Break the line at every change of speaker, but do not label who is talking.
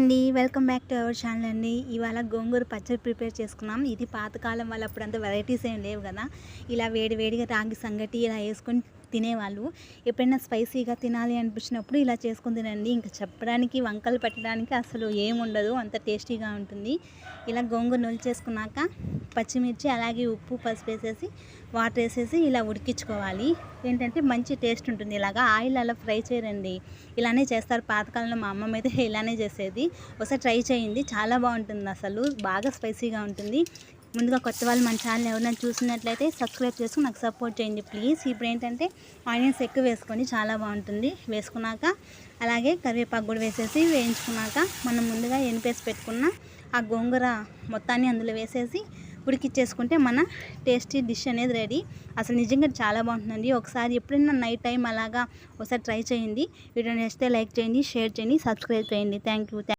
అండి. Welcome back to our channel అండి. ఇవాళ గోంగూర పచ్చడి ప్రిపేర్ చేసుకున్నాం. ఇది పాతకాలం వాళ్ళు అప్పుడంతా వెరైటీస్ ఏం లేవు కదా. ఇలా వేడి వేడిగా రాగి సంగటి ఇలా వేసుకొని తినేవాళ్ళు. ఎప్పుడైనా స్పైసీగా తినాలి అనిపించినప్పుడు ఇలా చేసుకొని తినండి. ఇంకా చెప్పడానికి వంకలు పెట్టడానికి అసలు ఏముండదు, అంత టేస్టీగా ఉంటుంది. ఇలా గోంగూర చేసుకున్నాక పచ్చిమిర్చి అలాగే ఉప్పు పసుపు వేసేసి వాటర్ వేసేసి ఇలా ఉడికించుకోవాలి. ఏంటంటే మంచి టేస్ట్ ఉంటుంది. ఇలాగా ఆయిల్ అలా ఫ్రై చేయరండి, ఇలానే చేస్తారు. పాతకాలంలో మా అమ్మమ్మ అయితే ఇలానే చేసేది. ఒకసారి ట్రై చేయండి, చాలా బాగుంటుంది. అసలు బాగా స్పైసీగా ఉంటుంది. ముందుగా కొత్త వాళ్ళు మన ఛానల్ ఎవరైనా చూసినట్లయితే సబ్స్క్రైబ్ చేసుకుని నాకు సపోర్ట్ చేయండి ప్లీజ్. ఇప్పుడు ఏంటంటే ఆనియన్స్ ఎక్కువ వేసుకొని చాలా బాగుంటుంది. వేసుకున్నాక అలాగే కరివేపాకు కూడా వేసేసి వేయించుకున్నాక మనం ముందుగా ఎనిపేసి పెట్టుకున్న ఆ గోంగూర మొత్తాన్ని అందులో వేసేసి ఉడికిచ్చేసుకుంటే మన టేస్టీ డిష్ అనేది రెడీ. అసలు నిజంగా చాలా బాగుంటుందండి. ఒకసారి ఎప్పుడైనా నైట్ టైం అలాగా ఒకసారి ట్రై చేయండి. వీడియో నచ్చితే లైక్ చేయండి, షేర్ చేయండి, సబ్స్క్రైబ్ చేయండి. Thank you.